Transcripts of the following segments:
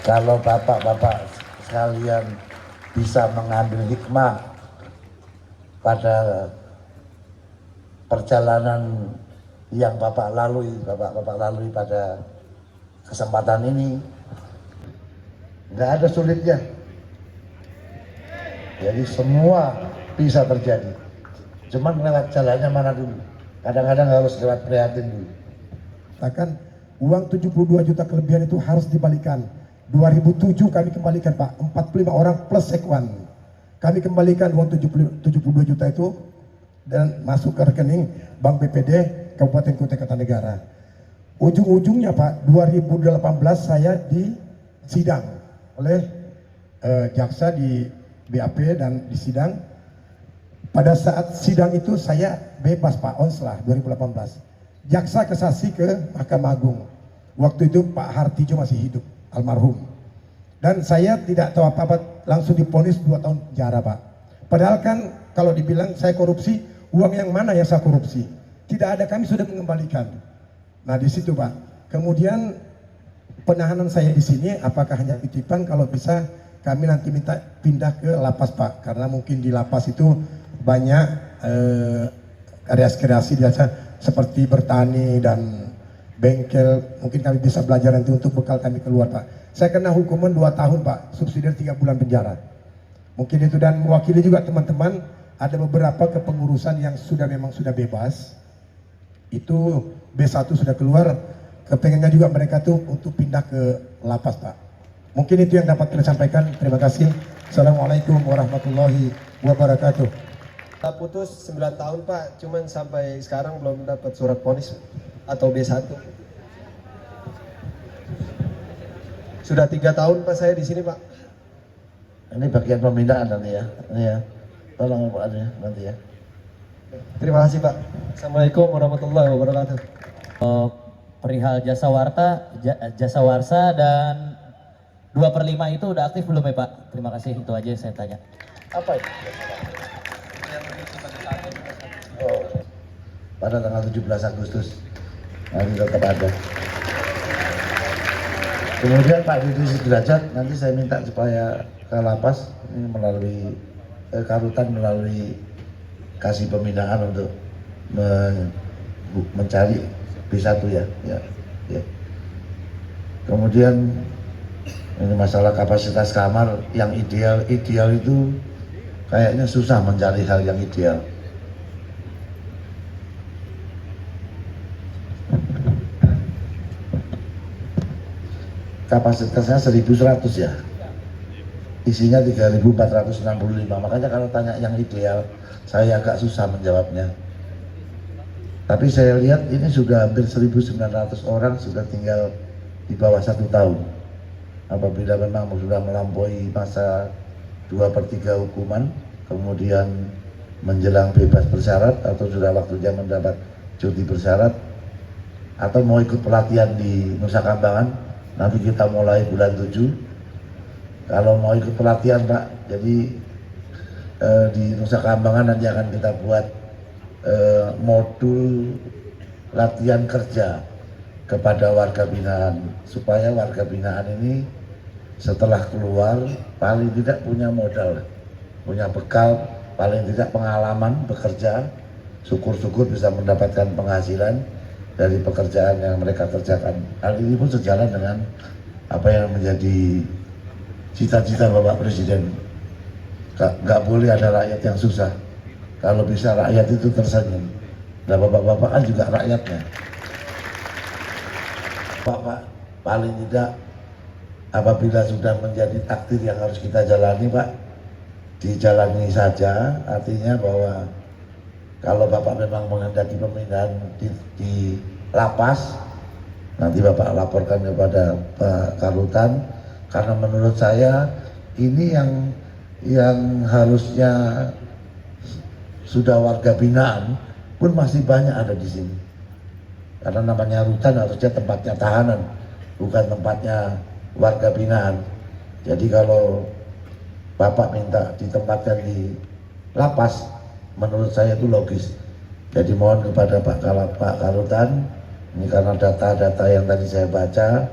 Kalau bapak-bapak sekalian bisa mengambil hikmah pada perjalanan yang bapak lalui pada kesempatan ini, nggak ada sulitnya. Jadi semua bisa terjadi. Cuman lewat jalannya mana dulu. Kadang-kadang harus lewat prihatin dulu. Katakan uang 72 juta kelebihan itu harus dibalikan. 2007 kami kembalikan Pak, 45 orang plus sekuan. Kami kembalikan uang 72 juta itu dan masuk ke rekening Bank BPD Kabupaten Kutai Kartanegara. Ujung-ujungnya Pak, 2018 saya disidang oleh jaksa di BAP dan disidang. Pada saat sidang itu saya bebas Pak, onslah 2018. Jaksa kasasi ke Mahkamah Agung. Waktu itu Pak Hartijo masih hidup, almarhum. Dan saya tidak tahu apa-apa, langsung divonis 2 tahun penjara Pak. Padahal kan kalau dibilang saya korupsi, uang yang mana yang saya korupsi? Tidak ada, kami sudah mengembalikan. Nah di situ Pak. Kemudian penahanan saya di sini apakah hanya titipan? Kalau bisa kami nanti minta pindah ke lapas Pak, karena mungkin di lapas itu banyak kreasi seperti bertani dan bengkel. Mungkin kami bisa belajar nanti untuk bekal kami keluar Pak. Saya kena hukuman 2 tahun Pak, subsidi 3 bulan penjara. Mungkin itu, dan mewakili juga teman-teman, ada beberapa kepengurusan yang memang sudah bebas. Itu B1 sudah keluar, kepengennya juga mereka tuh untuk pindah ke lapas Pak. Mungkin itu yang dapat kita sampaikan. Terima kasih. Assalamualaikum warahmatullahi wabarakatuh. Kita putus 9 tahun Pak, cuman sampai sekarang belum dapat surat vonis atau B1. Sudah 3 tahun Pak saya di sini Pak. Ini bagian pemindahan nanti ya. Ini ya. Tolong Pak nanti ya. Terima kasih Pak. Assalamualaikum warahmatullahi wabarakatuh. Perihal jasa warsa dan 2/5 itu udah aktif belum ya Pak? Terima kasih, itu aja yang saya tanya. Apa itu? Oh, pada tanggal 17 Agustus nanti tetap ada. Kemudian Pak Didi Sudrajat nanti saya minta supaya ke lapas ini melalui Karutan melalui kasih pemindahan untuk mencari B1 ya. Kemudian ini masalah kapasitas kamar yang ideal itu kayaknya susah mencari hal yang ideal. Kapasitasnya 1.100 ya, isinya 3.465. Makanya kalau tanya yang ideal, saya agak susah menjawabnya. Tapi saya lihat ini sudah hampir 1.900 orang sudah tinggal di bawah 1 tahun. Apabila memang sudah melampaui masa 2/3 hukuman, kemudian menjelang bebas bersyarat atau sudah waktunya mendapat cuti bersyarat, atau mau ikut pelatihan di Nusa Kambangan, nanti kita mulai bulan 7. Kalau mau ikut pelatihan Pak, jadi di Nusa Kambangan nanti akan kita buat modul latihan kerja kepada warga binaan, supaya warga binaan ini setelah keluar paling tidak punya modal, punya bekal, paling tidak pengalaman bekerja, syukur-syukur bisa mendapatkan penghasilan dari pekerjaan yang mereka kerjakan. Hal ini pun sejalan dengan apa yang menjadi cita-cita Bapak Presiden. Nggak boleh ada rakyat yang susah. Kalau bisa rakyat itu tersenyum. Nah bapak-bapak kan juga rakyatnya. Bapak paling tidak apabila sudah menjadi takdir yang harus kita jalani Pak, dijalani saja. Artinya bahwa kalau Bapak memang menghendaki pemindahan di lapas, nanti Bapak laporkan kepada Pak Karutan, karena menurut saya ini yang harusnya sudah warga binaan pun masih banyak ada di sini. Karena namanya rutan harusnya tempatnya tahanan, bukan tempatnya warga binaan. Jadi kalau Bapak minta ditempatkan di lapas, menurut saya itu logis. Jadi mohon kepada Pak Karutan, ini karena data-data yang tadi saya baca,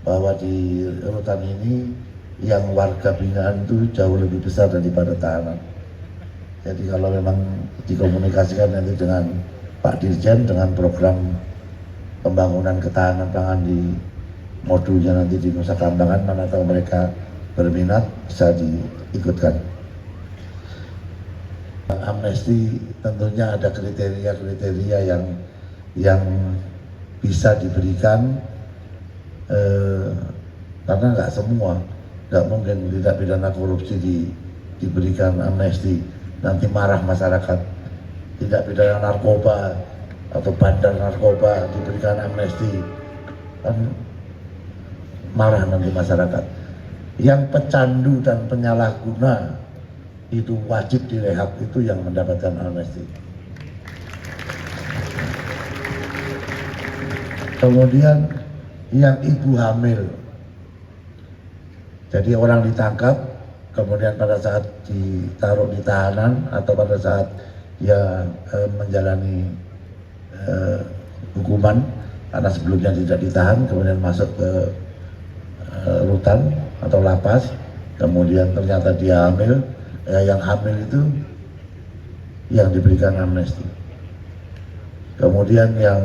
bahwa di rutan ini yang warga binaan itu jauh lebih besar daripada tahanan. Jadi kalau memang dikomunikasikan nanti dengan Pak Dirjen dengan program pembangunan ketahanan pangan di modulnya nanti di Nusa Kambangan, mana tahu mereka berminat bisa diikutkan. Amnesti tentunya ada kriteria-kriteria yang bisa diberikan karena nggak semua, nggak mungkin tindak pidana korupsi diberikan amnesti, nanti marah masyarakat. Tindak pidana narkoba atau bandar narkoba diberikan amnesti, kan marah nanti masyarakat. Yang pecandu dan penyalahguna itu wajib direhab, itu yang mendapatkan amnesti. Kemudian yang ibu hamil, jadi orang ditangkap kemudian pada saat ditaruh di tahanan atau pada saat dia menjalani hukuman karena sebelumnya tidak ditahan, kemudian masuk ke rutan atau lapas, kemudian ternyata dia hamil, yang hamil itu yang diberikan amnesti. Kemudian yang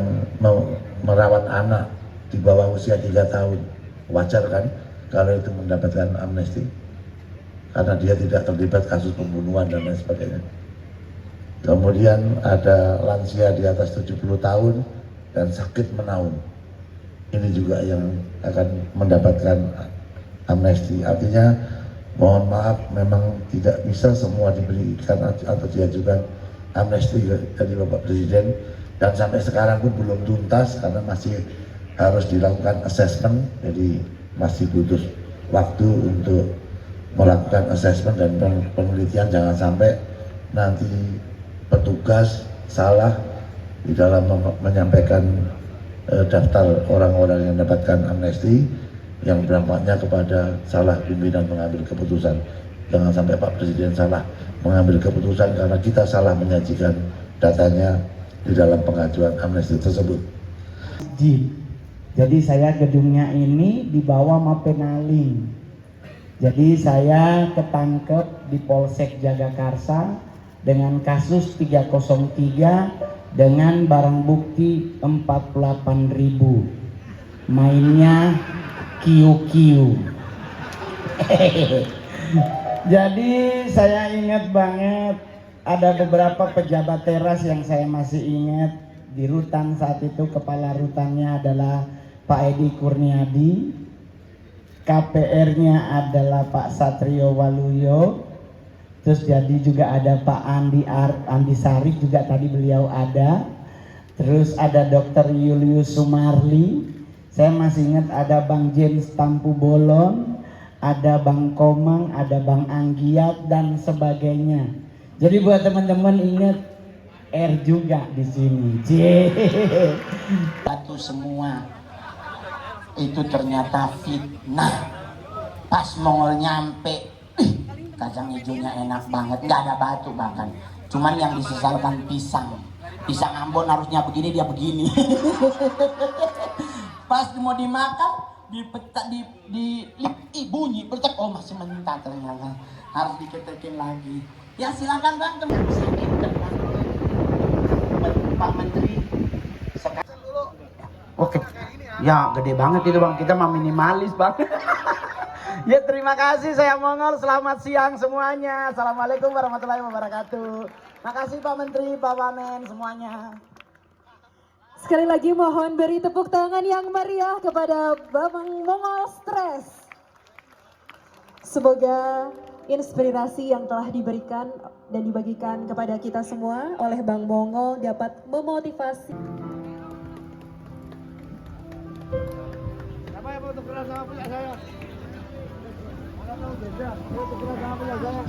merawat anak di bawah usia 3 tahun, wajar kan kalau itu mendapatkan amnesti karena dia tidak terlibat kasus pembunuhan dan lain sebagainya. Kemudian ada lansia di atas 70 tahun dan sakit menaun, ini juga yang akan mendapatkan amnesti. Artinya mohon maaf, memang tidak bisa semua diberikan atau diajukan amnesti dari Bapak Presiden, dan sampai sekarang pun belum tuntas karena masih harus dilakukan assessment, jadi masih butuh waktu untuk melakukan assessment dan penelitian. Jangan sampai nanti petugas salah di dalam menyampaikan daftar orang-orang yang mendapatkan amnesti, yang berdampaknya kepada salah pimpinan mengambil keputusan. Jangan sampai Pak Presiden salah mengambil keputusan karena kita salah menyajikan datanya di dalam pengajuan amnesti tersebut. Jadi saya gedungnya ini dibawa Mapenaling. Jadi saya ketangkep di Polsek Jagakarsa dengan kasus 303 dengan barang bukti 48.000. Mainnya QQ. Jadi saya ingat banget ada beberapa pejabat teras yang saya masih ingat di rutan saat itu. Kepala rutannya adalah Pak Edi Kurniadi, KPR-nya adalah Pak Satrio Waluyo, terus jadi juga ada Pak Andi Sarif juga tadi beliau ada, terus ada Dr. Julius Sumarli, saya masih ingat ada Bang James Tampu Bolon, ada Bang Komang, ada Bang Anggiat dan sebagainya. Jadi buat teman-teman ingat R juga di sini. Batu semua itu ternyata fitnah. Pas Mongol nyampe, kacang hijaunya enak banget, nggak ada batu bahkan. Cuman yang disesalkan pisang. Pisang Ambon harusnya begini, dia begini. Pas mau dimakan, dipetak di bunyi, petak, oh masih mentah ternyata. Harus diketekin lagi. Ya silakan Bang, teman. Pak Menteri. Oke. Ya gede banget itu Bang, kita mah minimalis Bang. Ya terima kasih, saya Mongol, selamat siang semuanya. Assalamualaikum warahmatullahi wabarakatuh. Makasih Pak Menteri, Pak Wamen, semuanya. Sekali lagi mohon beri tepuk tangan yang meriah kepada Bang Mongol Stres. Semoga inspirasi yang telah diberikan dan dibagikan kepada kita semua oleh Bang Mongol dapat memotivasi. Siapa yang mau tukeran sama punya saya? Mana tahu beda, mau tukeran sama punya saya.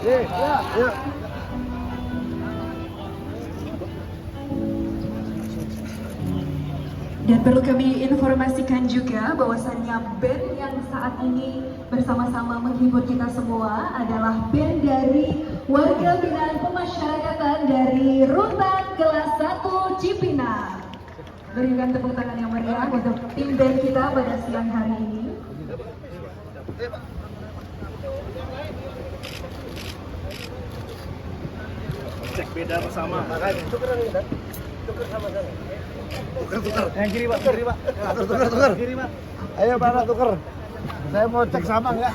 Ya. Dan perlu kami informasikan juga bahwasannya band yang saat ini bersama-sama menghibur kita semua adalah band dari warga binaan pemasyarakatan dari Rutan kelas 1 Cipinang. Berikan tepuk tangan yang meriah untuk tim band kita pada siang hari ini. Cek beda bersama. Tuker sama sama. Tuker. Yang kiri Pak, kiri Pak. Tuker. Kiri Pak. Ayo Pak, tuker. Saya mau cek sama enggak?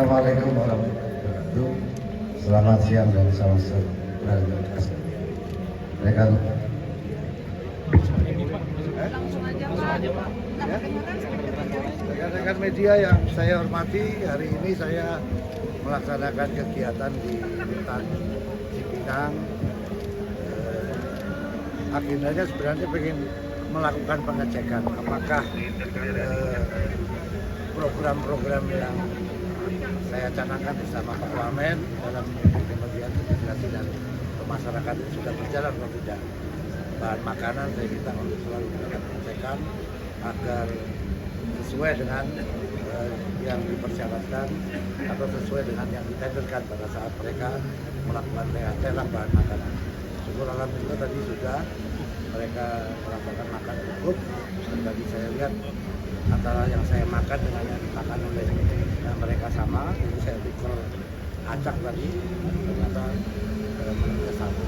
Assalamualaikum warahmatullahi wabarakatuh. Selamat siang dan salam sejahtera. Rekan rekan media yang saya hormati, hari ini saya melaksanakan kegiatan di Rutan Cipinang. Agendanya sebenarnya ingin melakukan pengecekan apakah program-program yang saya canangkan bersama Pak Wamen dalam kemudian integrasi dan masyarakat itu sudah berjalan atau tidak. Bahan makanan saya minta untuk selalu melakukan pengecekan agar sesuai dengan yang dipersyaratkan atau sesuai dengan yang ditenderkan pada saat mereka melakukan lelang bahan makanan. Syukur alhamdulillah tadi sudah mereka melakukan makan cukup, dan tadi saya lihat antara yang saya makan dengan yang dimakan oleh mereka sama, jadi saya pikir acak tadi, ternyata menunya sama.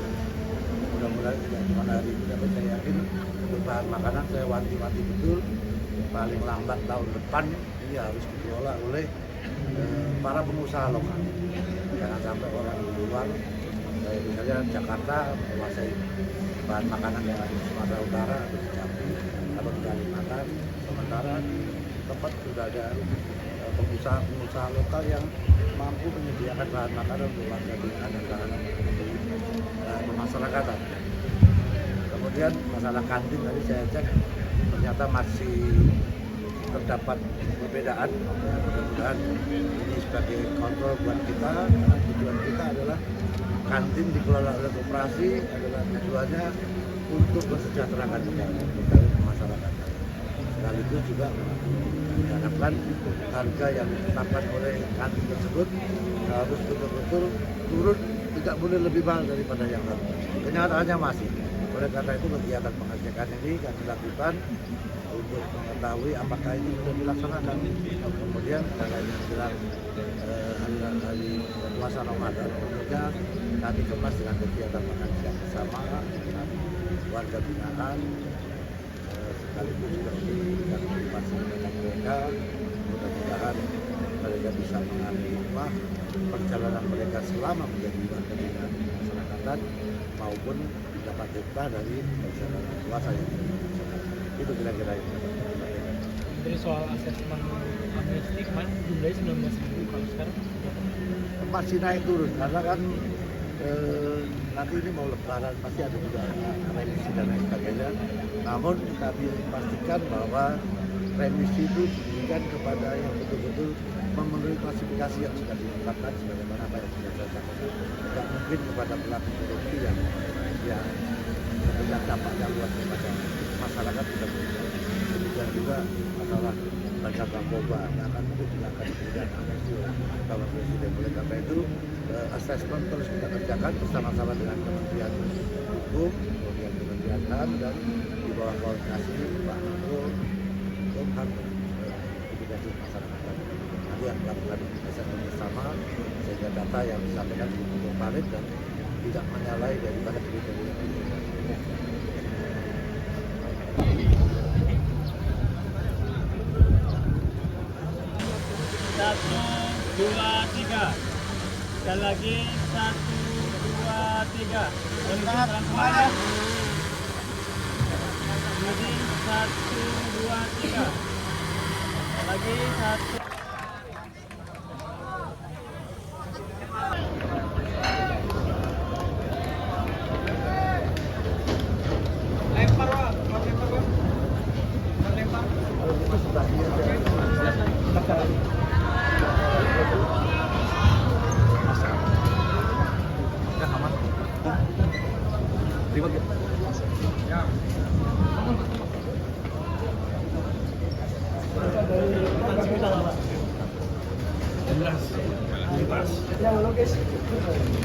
Mudah-mudahan tidak cuma hari ini, tapi saya yakin untuk bahan makanan saya wanti-wanti betul, paling lambat tahun depan ini harus dikelola oleh para pengusaha lokal. Jangan sampai orang di luar, misalnya Jakarta menguasai bahan makanan yang ada di Sumatera Utara atau di Jambi atau di Kalimantan, sementara di tempat sudah ada pengusaha lokal yang mampu menyediakan bahan makanan untuk warga binaan dan tahanan pemasyarakatan. Kemudian masalah kantin tadi saya cek ternyata masih terdapat perbedaan. Mudah-mudahan ini sebagai kontrol buat kita, karena tujuan kita adalah kantin dikelola oleh koperasi adalah tujuannya untuk mensejahterakan masyarakat. Sekaligus juga diharapkan harga yang ditetapkan oleh kantin tersebut harus betul-betul turun, tidak boleh lebih mahal daripada yang lalu. Kenyataannya masih. Oleh karena itu kegiatan pengecekan ini kami lakukan untuk mengetahui apakah ini sudah dilaksanakan. Kemudian karena ini menjelang hari puasa Ramadan, tentunya kami kemas dengan kegiatan makan siang bersama dengan warga binaan, sekaligus juga memberikan motivasi kepada mereka. Mudah-mudahan mereka bisa mengambil hikmah perjalanan mereka selama menjadi warga binaan masyarakatan maupun dapat hikmah dari perjalanan puasa yang itu kira-kira itu. Terus soal asesmen amnesti kemarin jumlahnya 19.000, kalau sekarang masih naik turun karena kan nanti ini mau lebaran pasti ada juga remisi dan lain sebagainya. Namun kami pastikan bahwa remisi itu diberikan kepada yang betul-betul memenuhi klasifikasi yang sudah ditetapkan sebagaimana apa yang sudah saya sampaikan. Tidak mungkin kepada pelaku korupsi yang memberikan dampak yang luas kepada masyarakat tidak mungkin. Demikian juga masalah bandar narkoba yang akan mungkin akan diberikan amnesti oleh Bapak Presiden. Oleh karena itu asesmen terus kita kerjakan bersama-sama dengan Kementerian Hukum, kemudian Kementerian HAM dan di bawah koordinasi Pak Menko Hukum Imigrasi Masyarakat. Nanti yang melakukan asesmen bersama sehingga data yang disampaikan cukup valid dan tidak menyalahi daripada kriteria. 1, 2, 3. Sekali lagi 1, 2, 3. Pelan semuanya. Jadi 1, 2, 3. Sekali lagi 1. Lempar, Pak. Lempar, Pak. Lempar.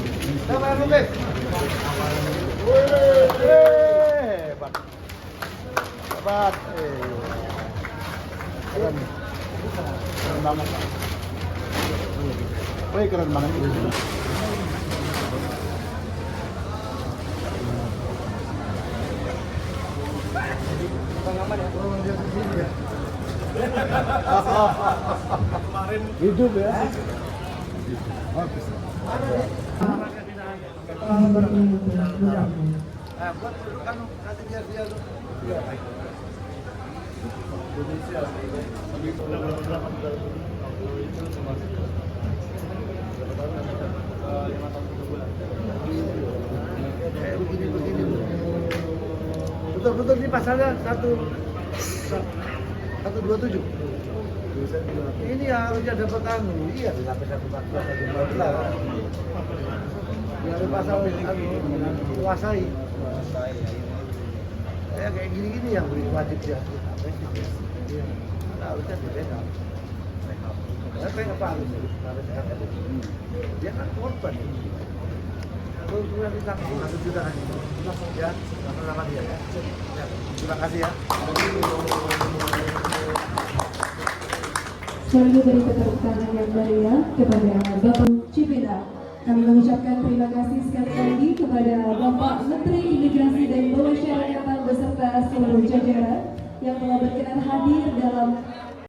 Itu sebabnya hebat. Hebat. Keren. Keren banget. Wih, keren banget ini. Hidup ya. Buat kan nanti biar dia tuh. Indonesia begini. Betul-betul ini pasalnya 127. Ini harusnya dapat iya sampai 114. Ini ada pasal menguasai. Kayak gini yang wajib dia. Harusnya berbeda. Apa harus dia kan korban. Kalau sudah ditanggung 1 juta kan ya, sama dia ya. Terima kasih ya. Selalu beri tepuk tangan yang meriah kepada Bapak Cipinang. Kami mengucapkan terima kasih sekali lagi kepada Bapak Menteri Imigrasi dan Pemasyarakatan beserta seluruh jajaran yang telah berkenan hadir dalam